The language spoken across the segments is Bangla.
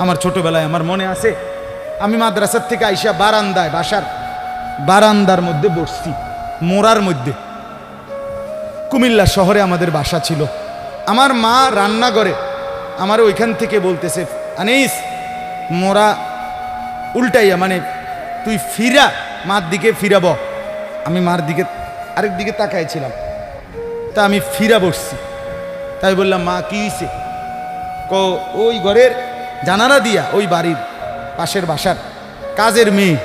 আমার ছোটবেলায় আমার মনে আছে, আমি মাদ্রাসার থেকে আইসা বারান্দায়, বাসার বারান্দার মধ্যে বসছি, মোড়ার মধ্যে। কুমিল্লা শহরে আমাদের বাসা ছিল। আমার মা রান্নাঘরে আমার ওইখান থেকে বলতেছে, আনিস মোড়া উল্টাইয়া, মানে তুই ফিরা, মার দিকে ফিরাব। আমি মার দিকে আরেক দিকে তাকাইছিলাম, তা আমি ফিরা বসছি। তাই বললাম, মা কি হইছে? ওই ঘরের জানালা দিয়া ওই বাড়ির পাশের বাসার কাজের মেয়ে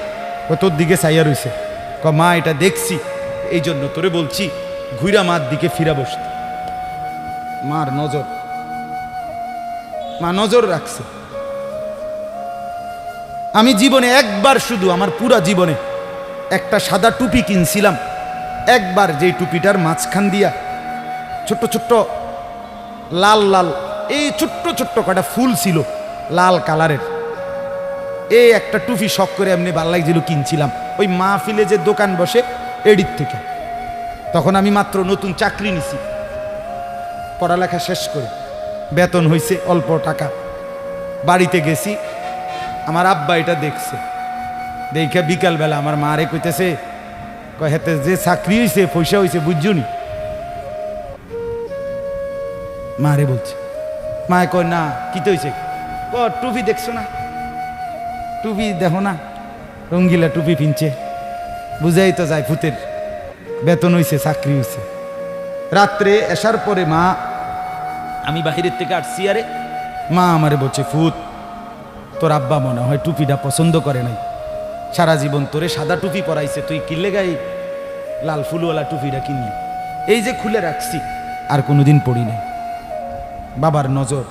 তোর দিকে চাইয়া রইছে। মা এটা দেখছি, এই জন্য তোরে বলছি ঘুরা মার দিকে ফিরা বসতে। মার নজর, মা নজর রাখছে। আমি জীবনে একবার, শুধু আমার পুরা জীবনে একটা সাদা টুপি কিনছিলাম একবার, যেই টুপিটার মাঝখান দিয়া ছোট্ট ছোট্ট লাল লাল এই ছোট্ট ছোট্ট কটা ফুল ছিল লাল কালারের। এই একটা টুপি শখ করে এমনি ভাল লাগছিল, কিনছিলাম ওই মাহফিলে যে দোকান বসে এডির থেকে। তখন আমি মাত্র নতুন চাকরি নিছি, পড়ালেখা শেষ করে বেতন হয়েছে অল্প টাকা। বাড়িতে গেছি, আমার আব্বা এটা দেখছে। দেখে বিকালবেলা আমার মারে কইতেছে, হেতে যে চাকরি হয়েছে পয়সা হয়েছে বুঝছুনি? মারে বলছে। মায়ে কয়, না কি তো হয়েছে? টুপি দেখছো না, টুপি দেখো না, রঙ্গিলা টুপি পিনছে, বুঝাই তো যায় ভূতের বেতন হয়েছে, চাকরি হয়েছে। রাত্রে আসার পরে মা, আমি বাহিরের থেকে আসছি, আরে মা আমারে বলছে, ফুত তোর আব্বা মনে হয় টুপিটা পছন্দ করে নাই, সারা জীবন তোরে সাদা টুপি পরাইছে, তুই কিনলে গাই লাল ফুলওয়ালা টুপিটা কিনলি। এই যে খুলে রাখছি, আর কোনোদিন পড়ি নাই। বাবার নজর,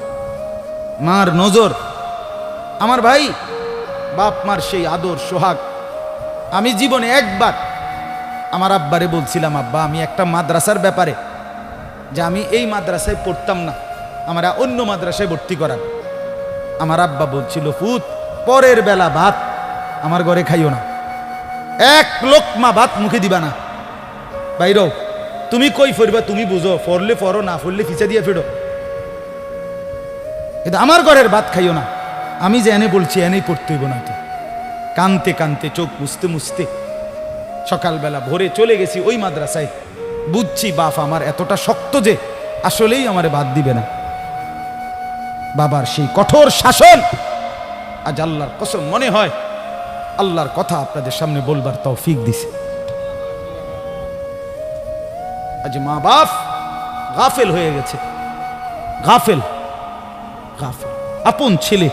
মার নজর। আমার ভাই, বাপ মার সেই আদর সোহাগ। আমি জীবনে একবার আমার আব্বারে বলছিলাম, আব্বা আমি একটা মাদ্রাসার ব্যাপারে, যে আমি এই মাদ্রাসায় পড়তাম না, আমরা অন্য মাদ্রাসায় ভর্তি করার। আমার আব্বা বলছিল, ফুত পরের বেলা ভাত আমার ঘরে খাইও না, এক লোকমা ভাত মুখে দিবা না, বাইরও তুমি কই ফরবা তুমি বুঝো, ফরলে ফরো, না ফরলে ফিচা দিয়ে ফেরো, কিন্তু আমার ঘরের ভাত খাইও না। আমি যে এনে বলছি এনেই পড়তে হইব না। তো কানতে কানতে, চোখ মুছতে মুছতে সকালবেলা ভোরে চলে গেছি ওই মাদ্রাসায়। বুঝছি বাপ আমার এতটা শক্ত যে আসলেই আমারে বাদ দিবে না। বাবার সেই কঠোর শাসন আজ আল্লাহর কসম মনে হয় আল্লাহর কথা আপনাদের সামনে বলবার তৌফিক দিছে। আজ মা বাপ গাফেল হয়ে গেছে, গাফেল গাফেল। আপন ছেলে,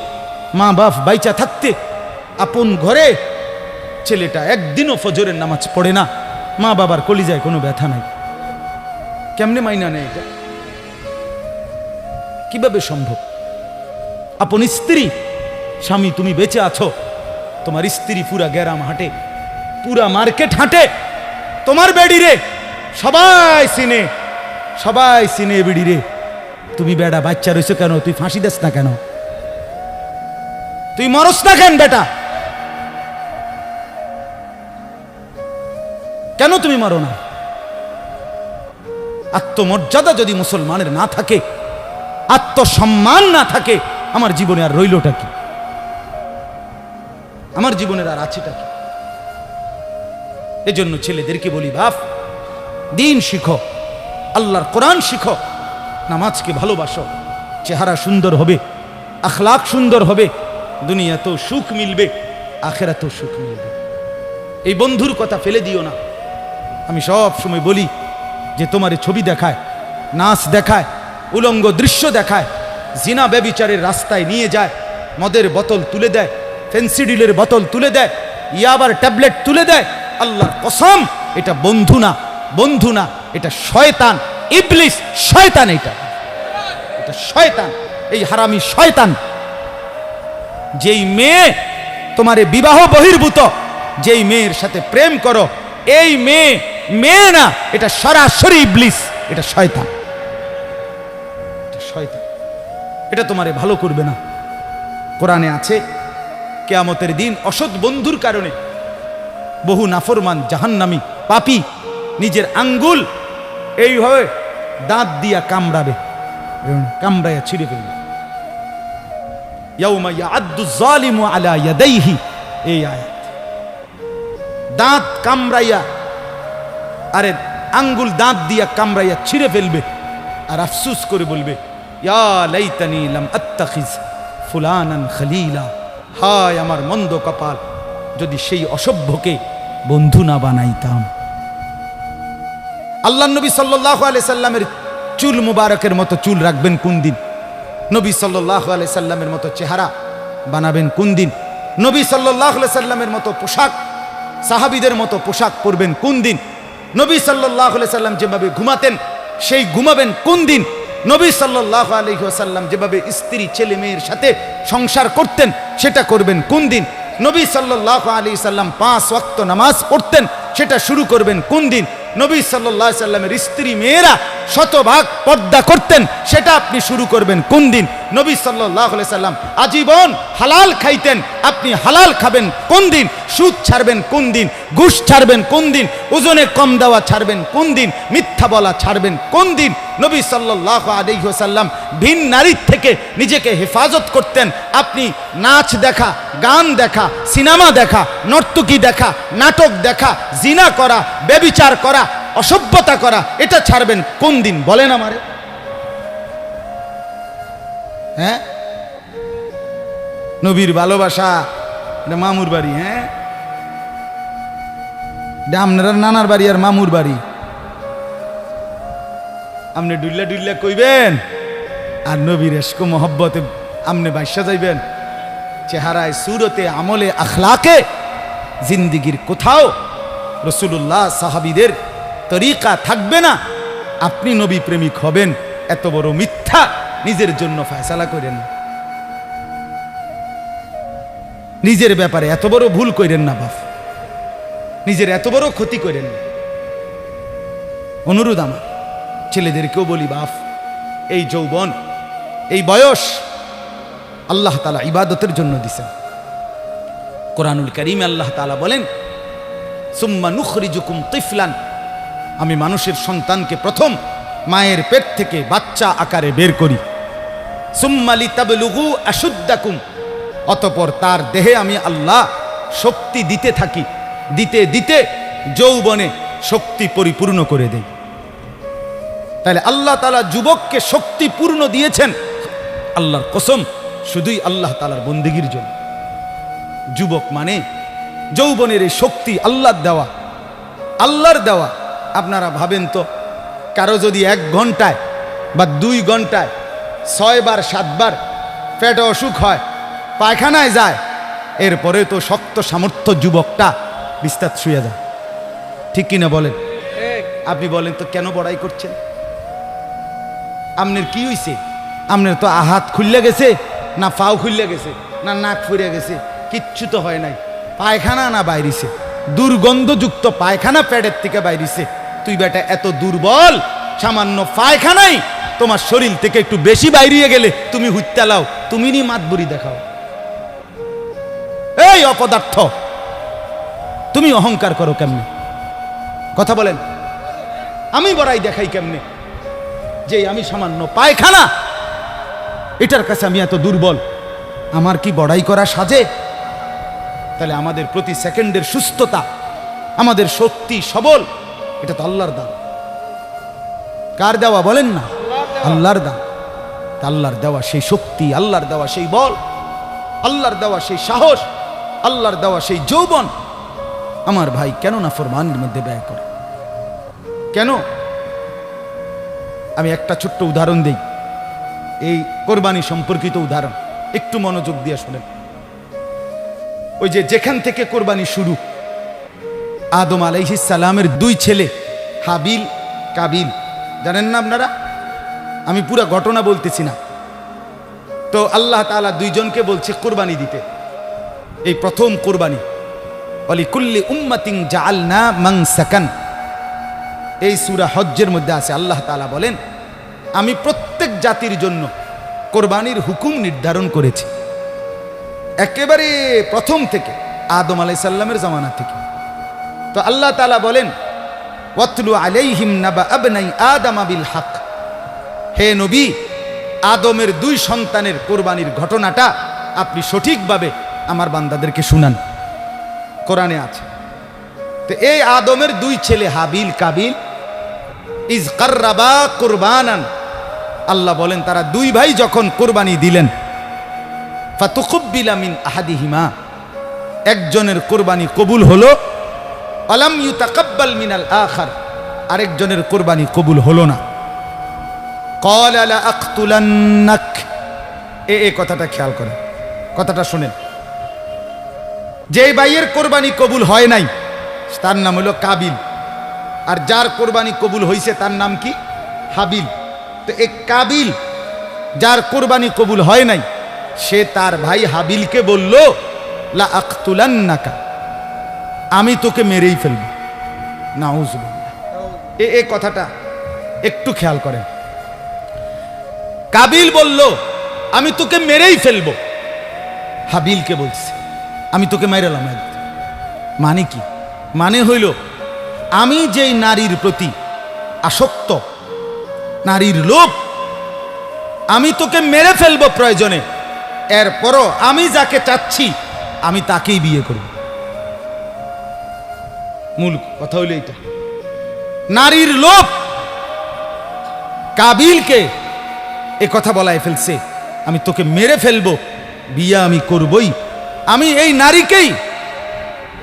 মা বাপ বাইচা থাকতে আপন ঘরে ছেলেটা একদিনও ফজরের নামাজ পড়ে না, মা বাবার কলিজায় কোনো ব্যথা নাই। কেমনে মাইনা নেয় এটা? কিভাবে সম্ভব? আপন স্ত্রী, স্বামী তুমি বেঁচে আছো, তোমার স্ত্রী পুরা গ্রাম হাঁটে, পুরা মার্কেট হাঁটে, তোমার বেডি রে সবাই চিনে, সবাই চিনে বেডি রে। তুমি বেড়া বাচ্চা রয়েছো কেন? তুই ফাঁসি দেস না কেন? তুই মরস না কেন বেটা? কেন তুমি মারো না? আত্মমর্যাদা যদি মুসলমানের না থাকে, আত্মসম্মান না থাকে, আমার জীবনে আর রইলটা কি? আমার জীবনের আর আছেটা কি? এজন্য ছেলেদেরকে বলি, বাপ দিন শিখো, আল্লাহর কোরআন শিখো, নামাজকে ভালোবাসো, চেহারা সুন্দর হবে, আখলাক সুন্দর হবে, দুনিয়াতেও সুখ মিলবে, আখেরাতেও সুখ মিলবে। এই বন্ধুর কথা ফেলে দিও না। আমি সব সময় বলি যে তোমার ছবি দেখায়, নাচ দেখায়, উলঙ্গ দৃশ্য দেখায়, জিনা ব্যভিচারের রাস্তায় নিয়ে যায়, মদের বোতল তুলে দেয়, ফেন্সিডিলের বোতল তুলে দেয়, ইয়াবার ট্যাবলেট তুলে দেয়, আল্লাহর কসম এটা বন্ধু না, বন্ধু না, এটা শয়তান, ইবলিস, শয়তান। এটা শয়তান, এই হারামি শয়তান। যেই মেয়ে তোমারে বিবাহ বহির্ভূত, যেই মেয়ের সাথে প্রেম করো, এই মেয়ে মেয়ে না, এটা সরাসরি ইবলিস, এটা শয়তান, এটা শয়তান। এটা তোমারে ভালো করবে না। কোরআনে আছে কিয়ামতের দিন অসৎ বন্ধুর কারণে বহু নাফরমান জাহান্নামী পাপী নিজের আঙ্গুল এইভাবে দাঁত দিয়া কামড়াবে, কামড়াইয়া ছিঁড়ে ফেলবে। ইয়াউমা ইয়াআদ্দু যালিমু আলা ইয়াদাইহি, এই আয়াত। দাঁত কামড়াইয়া, আরে আঙ্গুল দাঁত দিয়া কামড়াইয়া ছিঁড়ে ফেলবে আর আফসুস করে বলবে, ইয়া লাইতানি লাম আত্তাখিজ ফুলানান খলিলা, হায় আমার মন্দ কপাল, যদি সেই অসভ্যকে বন্ধু না বানাইতাম। আল্লাহ নবী সাল্লাল্লাহু আলাইহি সাল্লামের চুল মুবারকের মতো চুল রাখবেন কোন দিন? নবী সাল্লাল্লাহু আলাইহি সাল্লামের মতো চেহারা বানাবেন কোন দিন? নবী সাল্লাল্লাহু আলাইহি সাল্লামের মতো পোশাক, সাহাবীদের মতো পোশাক পরবেন কোন দিন? নবী সাল্লাল্লাহু আলাইহি সাল্লাম যেভাবে ঘুমাতেন সেই ঘুমাবেন কোন দিন? নবী সাল্লাল্লাহু আলাইহি ওয়াসাল্লাম যেভাবে স্ত্রী ছেলে মেয়ের সাথে সংসার করতেন সেটা করবেন কোন দিন? নবী সাল্লাল্লাহু আলাইহি সাল্লাম 5 ওয়াক্ত নামাজ পড়তেন, সেটা শুরু করবেন কোন দিন? নবী সাল্লাল্লাহু আলাইহি সাল্লামের স্ত্রী মেয়েরা শতভাগ পর্দা করতেন, সেটা আপনি শুরু করবেন কোন দিন? নবী সাল্লাল্লাহু আলাইহি সাল্লাম আজীবন হালাল খাইতেন, আপনি হালাল খাবেন কোন দিন? সুদ ছাড়বেন কোন দিন? ঘুষ ছাড়বেন কোন দিন? ওজনে কম দেওয়া ছাড়বেন কোন দিন? মিথ্যা বলা ছাড়বেন কোন দিন? নবী সাল্লাল্লাহু আলাইহি ওয়াসাল্লাম ভিন নারীর থেকে নিজেকে হেফাজত করতেন, আপনি নাচ দেখা, গান দেখা, সিনেমা দেখা, নর্তকী দেখা, নাটক দেখা, জিনা করা, ব্যভিচার করা, অসভ্যতা করা, এটা ছাড়বেন কোন দিন? বলেন আমারে। হ্যাঁ, নবীর ভালোবাসা এটা মামুর বাড়ি, হ্যাঁ এটা আপনার নানার বাড়ি আর মামুর বাড়ি। আপনি ডুল্লা ডুল্লা কইবেন আর নবীর এশক মোহব্বতে আপনি বাইসা যাইবেন। চেহারায়, সুরতে, আমলে, আখলাকে জিন্দিগির কোথাও রাসূলুল্লাহ সাহাবীদের তরিকা থাকবে না। আপনি নবী প্রেমিক হবেন, এত বড় মিথ্যা নিজের জন্য ফয়সালা করেন না। নিজের ব্যাপারে এত বড় ভুল করেন না বাপ, নিজের এত বড় ক্ষতি করেন না। অনুরোধ আমার ছেলেদেরকেও বলি, বাপ এই যৌবন, এই বয়স আল্লাহ তাআলা ইবাদতের জন্য দিয়েছেন। কোরআনুল কারীমে আল্লাহ তাআলা বলেন, সুম্মা নুখরিজুকুম তিফলান, আমি মানুষের সন্তানকে প্রথম মায়ের পেট থেকে বাচ্চা আকারে বের করি। সুম্মা লিতাবলুগু আশুদ্দাকুম, অতঃপর তার দেহে আমি আল্লাহ শক্তি দিতে থাকি, দিতে দিতে যৌবনে শক্তি পরিপূর্ণ করে দেই। তাহলে আল্লাহ তাআলা যুবককে শক্তি পূর্ণ দিয়েছেন, আল্লাহর কসম, শুধুই আল্লাহ তাআলার বন্দেগীর জন্য। যুবক মানে যৌবনের এই শক্তি আল্লাহর দেওয়া, আল্লাহর দেওয়া। আপনারা ভাবেন তো, কারো যদি 1 ঘন্টায় বা 2 ঘন্টায় 6 বার 7 বার পেটে অসুখ হয়, পায়খানায় যায়, এরপরে তো শক্ত সামর্থ্য যুবকটা বিস্তার শুয়ে যায়, ঠিক কিনা বলেন? আপনি বলেন তো কেন বড়াই করছেন? আপনার কি হইছে? আপনার তো হাত খুললে গেছে, না পাও খুললে গেছে, না নাক ফুরে গেছে, কিচ্ছু তো হয় নাই। পায়খানা না বাইরিছে, দুর্গন্ধযুক্ত পায়খানা পেটের থেকে বাইরিছে। তুই বেটা এত দুর্বল, সামান্য পায়খানাই তোমার শরীর থেকে একটু বেশি বাইরিয়ে গেলে তুমি হুত্যা লাও, তুমি নি মাতবুরি দেখাও। এই অপদার্থ, তুমি অহংকার করো কেমনে? কথা বলেন, আমি বড়াই দেখাই কেমনে যে আমি সামান্য পায়খানা, এটার কাছে আমি এত দুর্বল, আমার কি বড়াই করা সাজে? তাহলে আমাদের প্রতি সেকেন্ডের সুস্থতা, আমাদের শক্তি সবল, এটা তো আল্লাহর দান। কার দেওয়া বলেন না? আল্লাহর দান। আল্লাহর দেওয়া সেই শক্তি, আল্লাহর দেওয়া সেই বল, আল্লাহর দেওয়া সেই সাহস, আল্লাহর দেওয়া সেই যৌবন আমার ভাই কেন না ফরমানের মধ্যে ব্যয় করে? কেন? আমি একটা ছোট্ট উদাহরণ দেই, এই কোরবানি সম্পর্কিত উদাহরণ, একটু মনোযোগ দিয়ে শুনেন। ওই যে যেখান থেকে কোরবানি শুরু, আদম আলাইহিস সালামের 2 ছেলে হাবিল কাবিল, জানেন না আপনারা? আমি পুরো ঘটনা বলতেছি না। তো আল্লাহ তাআলা 2 জনকে বলছে কোরবানি দিতে, এই প্রথম কোরবানি। ওয়ালিকুল্লি উম্মাতিন জাআলনা মানসাকান, এই সূরা হজ্জের মধ্যে আছে। আল্লাহ তাআলা বলেন, আমি প্রত্যেক জাতির জন্য কোরবানির হুকুম নির্ধারণ করেছি, একেবারে প্রথম থেকে, আদম আলাইহিস সালামের জামানা থেকে। তো আল্লাহ তাআলা বলেন, ওয়াতলু আলাইহিম নাবা আবনাই আদম বিল হক, হে নবী, আদমের 2 সন্তানের কোরবানির ঘটনাটা আপনি সঠিকভাবে আমার বান্দাদেরকে শুনান। কোরআনে আছে। তো এই আদমের দুই ছেলে হাবিল কাবিল ইজ কাররাবা কুরবানান, আল্লাহ বলেন তারা দুই ভাই যখন কোরবানি দিলেন, ফাতুকুব্বিলা মিন আহাদিহিমা, একজনের কোরবানি কবুল হলো, আলাম ইউতাকাব্বাল মিনাল আখার, আরেকজনের কোরবানি কবুল হলো না। ক্বালা লা আকতুলান্নাক, এই কথাটা খেয়াল করেন, কথাটা শুনেন। যে ভাইয়ের কোরবানি কবুল হয় নাই তার নাম হলো কাবিল, আর যার কোরবানি কবুল হয়েছে তার নাম কি? হাবিল। তো এই কাবিল যার কোরবানি কবুল হয় নাই, সে তার ভাই হাবিলকে বলল লা আকতুলান্নাকা, আমি তোকে মেরেই ফেলব। নাউজুবিল্লাহ। এই কথাটা একটু খেয়াল করেন। কাবিল বলল আমি তোকে মেরেই ফেলব, হাবিলকে বলছে আমি তোকে মেরেলাম। মানে কি? মানে হইল আমি যেই নারীর প্রতি আসক্ত, নারীর লোভ, আমি তোকে মেরে ফেলব প্রয়োজনে, এরপরও আমি যাকে চাচ্ছি আমি তাকেই বিয়ে করব। মূল কথা হইল এটা। নারীর লোভ কাবিলকে এ কথা বলায় ফেলছে, আমি তোকে মেরে ফেলবো, বিয়ে আমি করবই, আমি এই নারীকেই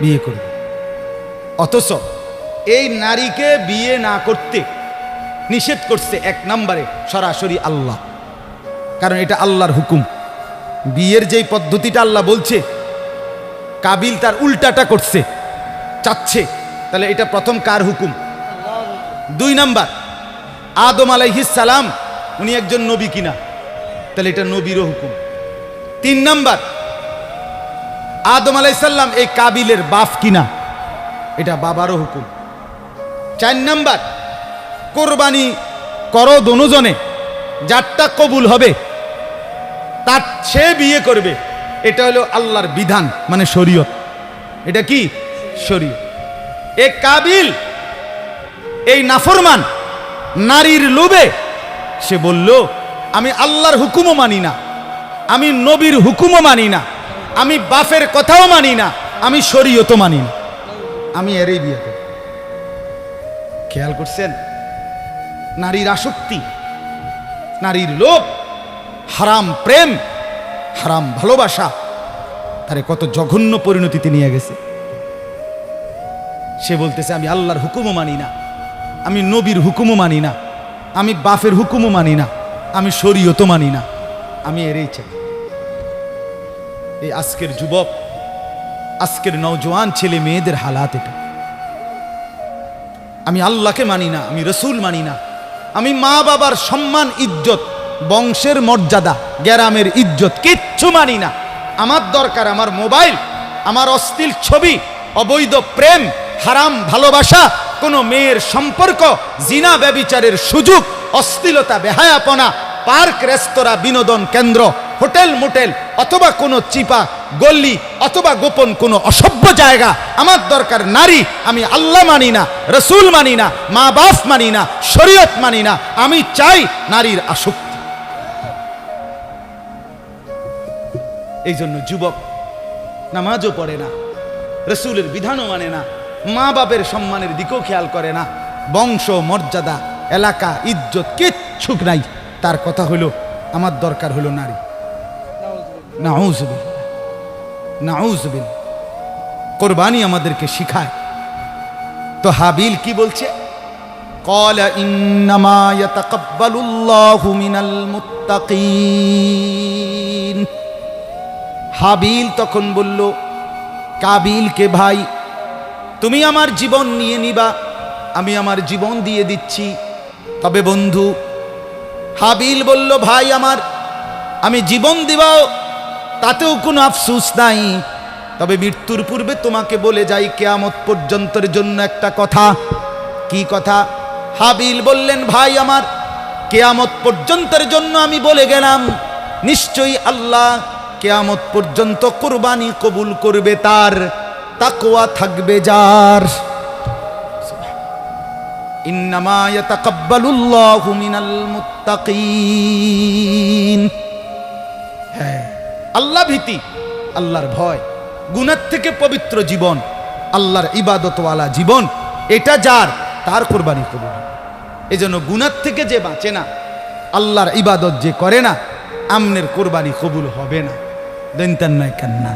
বিয়ে করব। অথচ এই নারীকে বিয়ে না করতে নিষেধ করছে এক নম্বরে সরাসরি আল্লাহ, কারণ এটা আল্লাহর হুকুম। বিয়ের যেই পদ্ধতিটা আল্লাহ বলছে, কাবিল তার উল্টাটা করছে, চাচ্ছে, তাহলে এটা প্রথম কার হুকুম? দুই নাম্বার, আদম আলাইহিস সালাম উনি একজন নবী কিনা, তাহলে এটা নবীরও হুকুম। তিন নাম্বার, আদম আলাইহিস সালাম এই কাবিলের বাপ কিনা, এটা বাবারও হুকুম। চার নাম্বার, কোরবানি করো দোনোজনে, যারটা কবুল হবে তার সে বিয়ে করবে, এটা হলো আল্লাহর বিধান, মানে শরীয়ত। এটা কি? শরীয়ত। এ কাবিল এই নাফরমান নারীর লোভে সে বলল আমি আল্লাহর হুকুমও মানি না, আমি নবীর হুকুমও মানি না, আমি বাপের কথাও মানি না, আমি শরীয়তও মানি না, আমি এরই বিয়ে করি। খেয়াল করছেন? নারীর আসক্তি, নারীর লোভ, হারাম প্রেম, হারাম ভালোবাসা তারে কত জঘন্য পরিণতিতে নিয়ে গেছে। সে বলতেছে আমি আল্লাহর হুকুমও মানি না, আমি নবীর হুকুমও মানি না, আমি বাপের হুকুমও মানি না, আমি শরীয়তও মানি না, আমি এরই চাই। এই আজকের যুবক, আজকের নওজোয়ান ছেলে মেয়েদের হালাত এটা। আমি আল্লাহকে মানি না, আমি রসুল মানি না, আমি মা বাবার সম্মান ইজ্জত, বংশের মর্যাদা, গ্রামের ইজ্জত কিচ্ছু মানি না। আমার দরকার আমার মোবাইল, আমার অশ্লীল ছবি, অবৈধ প্রেম, হারাম ভালোবাসা, কোনো মেয়ের সম্পর্ক, জিনা ব্যভিচারের সুযোগ, অশ্লীলতা, বেহায়াপনা, পার্ক, রেস্তোরাঁ, বিনোদন কেন্দ্র, হোটেল মোটেল, অথবা কোনো চিপা গল্লি, অথবা গোপন কোনো অসভ্য জায়গা। আমার দরকার নারী। আমি আল্লাহ মানি না, রসুল মানি না, মা বাপ মানি না, শরীয়ত মানি না, আমি চাই নারীর আসক্তি। এই জন্য যুবক নামাজও পড়ে না, রসুলের বিধানও মানে না, মা বাপের সম্মানের দিকেও খেয়াল করে না, বংশ মর্যাদা, এলাকা, ইজ্জত কিচ্ছু নাই। তার কথা হলো আমার দরকার হলো নারী। নাউজুবিল্লাহ, নাউজুবিল্লাহ। কোরবানি আমাদেরকে শিখায়। তো হাবিল কি বলছে? ক্বালা ইন্নামা ইয়াতাকাব্বালুল্লাহু মিনাল মুত্তাকিন। হাবিল তখন বলল কাবিলকে, ভাই তুমি আমার জীবন নিয়ে নিবা, আমি আমার জীবন দিয়ে দিচ্ছি। তবে বন্ধু, হাবিল বলল ভাই আমার, আমি জীবন দিবাও তাতেও কোনো আফসোস নাই, তবে মৃত্যুর পূর্বে তোমাকে বলে যাই কিয়ামত পর্যন্তের জন্য একটা কথা। কি কথা? হাবিল বললেন ভাই আমার, কিয়ামত পর্যন্তের জন্য আমি বলে গেলাম, নিশ্চয়ই আল্লাহ কিয়ামত পর্যন্ত কুরবানি কবুল করবে তার, তাকওয়া থাকবে যার। ইন্নামা ইয়াতাকাব্বালুল্লাহু মিনাল মুত্তাকিন। হ্যাঁ, আল্লাহ ভীতি, আল্লাহর ভয়, গুনাহ থেকে পবিত্র জীবন, আল্লাহর ইবাদতওয়ালা জীবন, এটা যার, তার কোরবানি কবুল। এজন্য গুনাহ থেকে যে বাঁচে না, আল্লাহর ইবাদত যে করে না, আমনের কোরবানি কবুল হবে না। দেনতেন নয় কান্না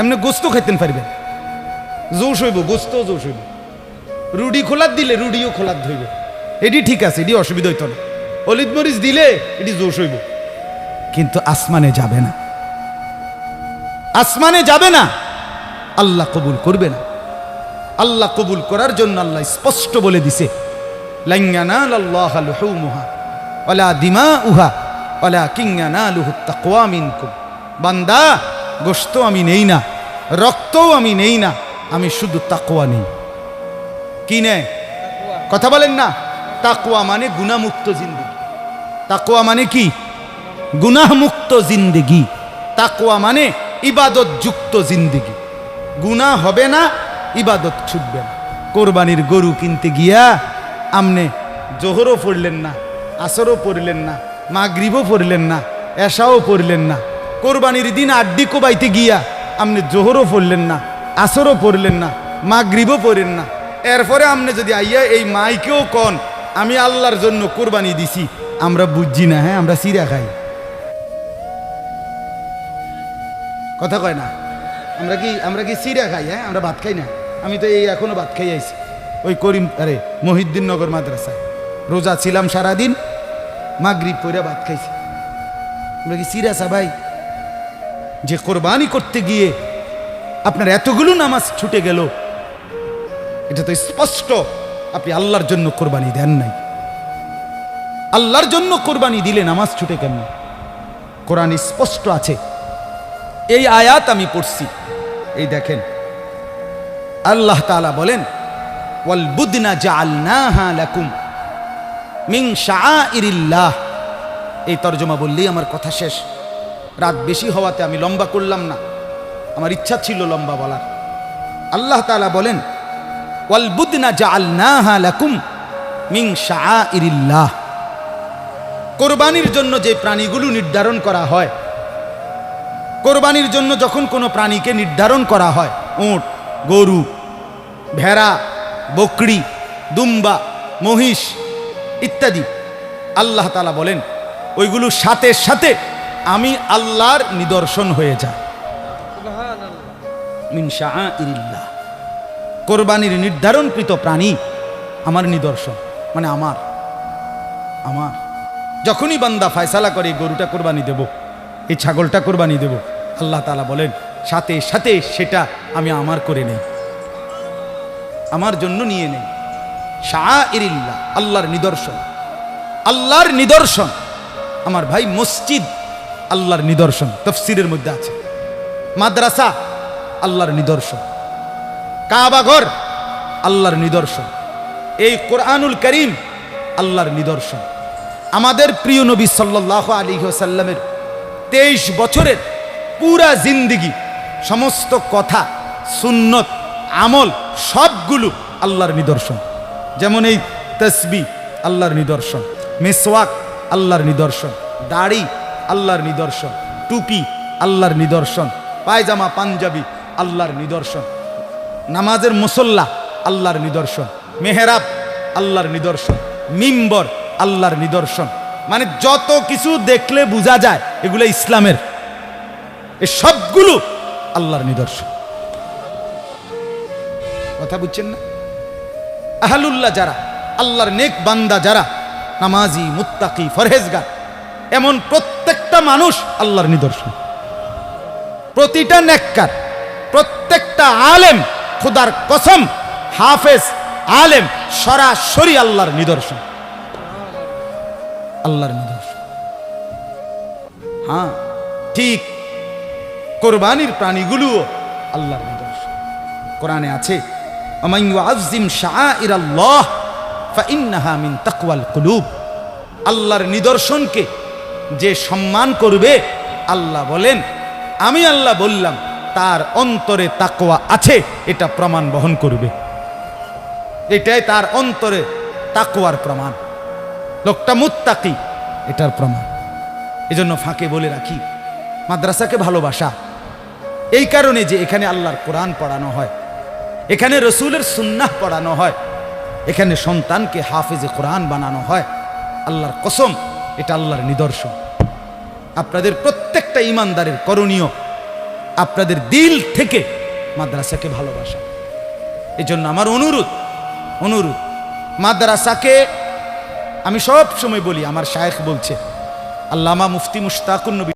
এমনি গোস্ত খাইতেন পারবেন, জোশ হইব, গোস্ত জোশ হইব। রুডি খোলার দিলে রুডিও খোলার ধইব, এটি ঠিক আছে, এটি অসুবিধা হইতো না। অলিদ মরিচ দিলে এটি জোশ হইব, কিন্তু আসমানে যাবে না, আসমানে যাবে না, আল্লাহ কবুল করবে না। আল্লাহ কবুল করার জন্য আল্লাহ স্পষ্ট বলে দিছে, লান ইয়ানালাল্লাহা লুহুমুহা ওয়ালা দিমাউহা ওয়ালাকিন ইয়ানালুহুত তাকওয়া মিনকুম। বান্দা, গোশত আমি নেই না, রক্তও আমি নেই না, আমি শুধু তাকওয়া নেই। কি নেই? কথা বলেন না। তাকওয়া মানে গুনাহমুক্ত জিন্দেগি। তাকওয়া মানে কি? গুনাহমুক্ত জিন্দেগি। তাকওয়া মানে ইবাদত যুক্ত জিন্দেগি। গুনাহ হবে না, ইবাদত ছুটবে না। কোরবানির গরু কিনতে গিয়া আমনে জোহরও পড়লেন না, আসরও পড়লেন না, মাগরিবও পড়লেন না, এশাও পড়লেন না। কোরবানির দিন আড্ডি কোবাইতে গিয়া আমনে জোহরও পড়লেন না, আসরও পড়লেন না, মাগরিবও পড়েন না। এরপরে আমনে যদি আইয়া এই মাইকেও কন আমি আল্লাহর জন্য কোরবানি দিছি, আমরা বুঝছি না। হ্যাঁ, আমরা সিরা খাই, কথা কয় না। আমরা কি সিরা খাই? হ্যাঁ, আমরা ভাত খাই না। আমি তো এই এখনো ভাত খাই আইছি ওই মহিউদ্দিন নগর মাদ্রাসায়। রোজা ছিলাম সারাদিন, মাগরিব পইরা ভাত খাইছি। আমরা কি সিরা ভাই? যে কোরবানি করতে গিয়ে আপনার এতগুলো নামাজ ছুটে গেল, এটা তো স্পষ্ট আপনি আল্লাহর জন্য কোরবানি দেন নাই। আল্লাহর জন্য কোরবানি দিলে নামাজ ছুটে কেন? কোরআন স্পষ্ট আছে। এই আয়াত আমি পড়ছি, এই দেখেন আল্লাহ তাআলা বলেন, ওয়াল বুদনা জাআলনাহা লাকুম মিন শাআইরিল্লাহ। এই তরজমা বললেই আমার কথা শেষ। রাত বেশি হওয়াতে আমি লম্বা করলাম না, আমার ইচ্ছা ছিল লম্বা বলার। আল্লাহ তাআলা বলেন, ওয়াল বুদনা জাআলনাহা লাকুম মিন শাআইরিল্লাহ। কোরবানির জন্য যে প্রাণীগুলো নির্ধারণ করা হয়, কোরবানির জন্য যখন কোনো প্রাণীকে নির্ধারণ করা হয়, উট, গরু, ভেড়া, বকরি, দুম্বা, মহিষ ইত্যাদি, আল্লাহ তাআলা বলেন ওইগুলো সাথে সাথে আমি আল্লাহর নিদর্শন হয়ে যায়। মিন শাআইরিল্লাহ। কোরবানির নির্ধারণকৃত প্রাণী আমার নিদর্শন, মানে আমার। যখনই বান্দা ফয়সালা করে গরুটা কোরবানি দেব, এই ছাগলটা কোরবানি দেব, আল্লাহ তাআলা বলেন সাথে সাথে সেটা আমি আমার করে নেই, আমার জন্য নিয়ে নেই। শাআইরিল্লাহ, আল্লাহর নিদর্শন। আল্লাহর নিদর্শন আমার ভাই, মসজিদ আল্লাহর নিদর্শন, তাফসীরের মধ্যে আছে। মাদ্রাসা আল্লাহর নিদর্শন, কাবা ঘর আল্লাহর নিদর্শন, এই কোরআনুল কারীম আল্লাহর নিদর্শন। আমাদের প্রিয় নবী সাল্লাল্লাহু আলাইহি ওয়াসাল্লামের 23 বছরের পুরা জিন্দেগি, সমস্ত কথা, সুন্নত, আমল সবগুলো আল্লাহর নিদর্শন। যেমন এই তাসবিহ আল্লাহর নিদর্শন, মিসওয়াক আল্লাহর নিদর্শন, দাড়ি আল্লাহর নিদর্শন, টুপি আল্লাহর নিদর্শন, পায়জামা পাঞ্জাবি আল্লাহর নিদর্শন, নামাজের মুসল্লা আল্লাহর নিদর্শন, মেহরাব আল্লাহর নিদর্শন, মিম্বর আল্লাহর নিদর্শন। মানে যত কিছু দেখলে বোঝা যায় এগুলো ইসলামের, এই সবগুলো আল্লাহর নিদর্শন। কথা বুঝছেন না? আহলুল্লাহ যারা, আল্লাহর নেক বান্দা যারা, নামাজি, মুত্তাকি, ফরহেজগার, এমন প্রত্যেকটা মানুষ আল্লাহর নিদর্শন। প্রতিটা নেককার, প্রত্যেকটা আলেম, খোদার কসম, হাফেজ, আলেম সরাসরি আল্লাহর নিদর্শন, আল্লাহর নিদর্শন। হ্যাঁ, ঠিক কোরবানির প্রাণীগুলোও আল্লাহর নিদর্শন। কোরআনে আছে, ওমান ইউআযযিম শাআইরাল্লাহ ফাইন্নাহা মিন তাকওয়াল কুলুব। আল্লাহর নিদর্শনকে যে সম্মান করবে, আল্লাহ বলেন, আমি আল্লাহ বললাম তার অন্তরে তাকওয়া আছে, এটা প্রমাণ বহন করবে। এটাই তার অন্তরে তাকওয়ার প্রমাণ, লোকটা মুত্তাকি, এটার প্রমাণ। এজন্য ফাঁকে বলে রাখি, মাদ্রাসাকে ভালোবাসা এই কারণে যে এখানে আল্লাহর কোরআন পড়ানো হয়, এখানে রসুলের সুন্নাহ পড়ানো হয়, এখানে সন্তানকে হাফেজে কোরআন বানানো হয়। আল্লাহর কসম, এটা আল্লাহর নিদর্শন। আপনাদের প্রত্যেকটা ইমানদারের করণীয় আপনাদের দিল থেকে মাদ্রাসাকে ভালোবাসা। এই জন্য আমার অনুরোধ মাদ্রাসাকে আমি সব সময় বলি, আমার শায়েখ বলছে, আল্লামা মুফতি মুশতাকুন নবী